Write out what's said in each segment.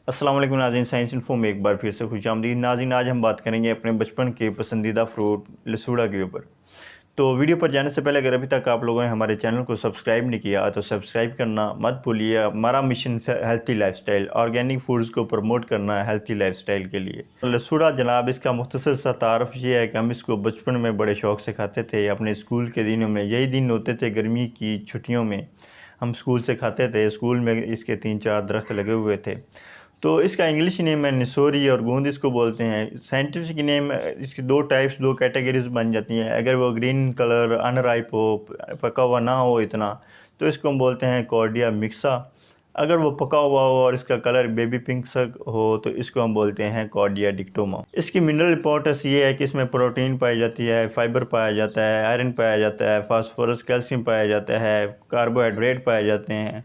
السلام علیکم ناظرین، سائنس انفو میں ایک بار پھر سے خوش آمدید ناظرین۔ آج ہم بات کریں گے اپنے بچپن کے پسندیدہ فروٹ لسوڑا کے اوپر۔ تو ویڈیو پر جانے سے پہلے اگر ابھی تک آپ لوگوں نے ہمارے چینل کو سبسکرائب نہیں کیا تو سبسکرائب کرنا مت بھولیے۔ ہمارا mission healthy life style, organic foods کو پروموٹ کرنا ہے ہیلتھی لائف سٹائل کے لیے۔ لسوڑا جناب، اس کا مختصر سا تعارف یہ ہے کہ ہم اس کو بچپن میں بڑے شوق سے کھاتے تھے اپنے اسکول کے دنوں میں۔ یہی دن ہوتے تھے گرمی کی چھٹیوں میں، ہم اسکول سے کھاتے تھے۔ اسکول میں اس کے 3-4 درخت لگے ہوئے تھے۔ تو اس کا انگلش نیم ہے نسوری اور گوند اس کو بولتے ہیں۔ سائنٹیفک نیم اس کی دو کیٹیگریز بن جاتی ہیں۔ اگر وہ گرین کلر ان رائپ ہو، پکا ہوا نہ ہو اتنا، تو اس کو ہم بولتے ہیں کارڈیا مکسا۔ اگر وہ پکا ہوا ہو اور اس کا کلر بیبی پنک سک ہو تو اس کو ہم بولتے ہیں کارڈیا ڈکٹوما۔ اس کی منرل امپورٹنس یہ ہے کہ اس میں پروٹین پائی جاتی ہے، فائبر پایا جاتا ہے، آئرن پایا جاتا ہے، فاسفورس کیلشیم پایا جاتا ہے، کاربوہائیڈریٹ پائے جاتے ہیں۔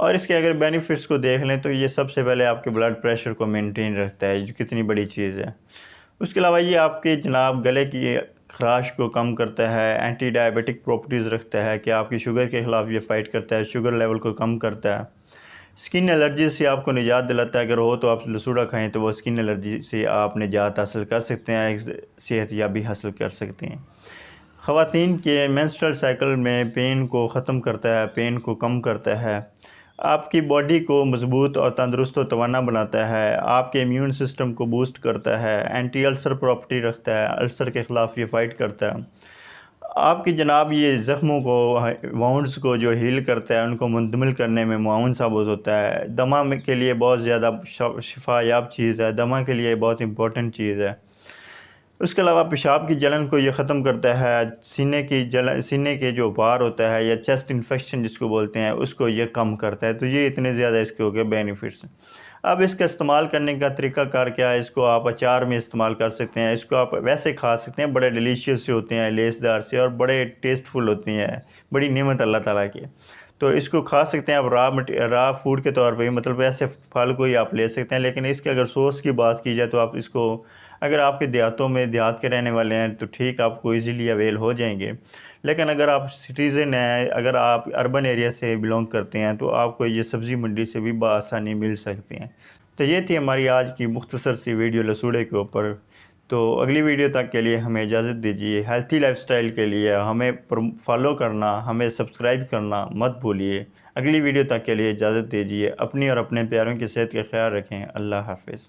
اور اس کے اگر بینیفٹس کو دیکھ لیں تو یہ سب سے پہلے آپ کے بلڈ پریشر کو مینٹین رکھتا ہے، جو کتنی بڑی چیز ہے۔ اس کے علاوہ یہ آپ کے جناب گلے کی خراش کو کم کرتا ہے، اینٹی ڈائبیٹک پراپرٹیز رکھتا ہے کہ آپ کی شوگر کے خلاف یہ فائٹ کرتا ہے، شوگر لیول کو کم کرتا ہے۔ سکن الرجی سے آپ کو نجات دلاتا ہے، اگر ہو تو آپ لسوڑا کھائیں تو وہ سکن الرجی سے آپ نجات حاصل کر سکتے ہیں، صحت یابی حاصل کر سکتے ہیں۔ خواتین کے مینسٹرل سائیکل میں پین کو ختم کرتا ہے، پین کو کم کرتا ہے، آپ کی باڈی کو مضبوط اور تندرست و توانا بناتا ہے، آپ کے امیون سسٹم کو بوسٹ کرتا ہے، اینٹی السر پراپرٹی رکھتا ہے، السر کے خلاف یہ فائٹ کرتا ہے۔ آپ کی جناب یہ زخموں کو، وانڈز کو جو ہیل کرتا ہے، ان کو منتقل کرنے میں معاون ثابت ہوتا ہے۔ دمہ کے لیے بہت زیادہ شفا یاب چیز ہے، دمہ کے لیے بہت امپورٹنٹ چیز ہے۔ اس کے علاوہ پیشاب کی جلن کو یہ ختم کرتا ہے، سینے کے جو بار ہوتا ہے یا چیسٹ انفیکشن جس کو بولتے ہیں، اس کو یہ کم کرتا ہے۔ تو یہ اتنے زیادہ اس کے ہو گئے بینیفٹس۔ اب اس کا استعمال کرنے کا طریقہ کار کیا ہے؟ اس کو آپ اچار میں استعمال کر سکتے ہیں، اس کو آپ ویسے کھا سکتے ہیں، بڑے ڈیلیشیس سے ہوتے ہیں، لیس دار سے، اور بڑے ٹیسٹ فل ہوتی ہیں، بڑی نعمت اللہ تعالیٰ کی۔ تو اس کو کھا سکتے ہیں آپ را فوڈ کے طور پہ، مطلب ویسے پھل کو ہی آپ لے سکتے ہیں، لیکن اس کے اگر سورس کی بات کی جائے تو آپ اس کو، اگر آپ کے دیہات کے رہنے والے ہیں تو ٹھیک، آپ کو ایزیلی اویل ہو جائیں گے، لیکن اگر آپ سٹیزن ہیں، اگر آپ اربن ایریا سے بلونگ کرتے ہیں تو آپ کو یہ سبزی منڈی سے بھی بآسانی مل سکتے ہیں۔ تو یہ تھی ہماری آج کی مختصر سی ویڈیو لسوڑے کے اوپر۔ تو اگلی ویڈیو تک کے لیے ہمیں اجازت دیجیے۔ ہیلتھی لائف سٹائل کے لیے ہمیں فالو کرنا، ہمیں سبسکرائب کرنا مت بھولیے۔ اگلی ویڈیو تک کے لیے اجازت دیجیے۔ اپنی اور اپنے پیاروں کی صحت کا خیال رکھیں۔ اللہ حافظ۔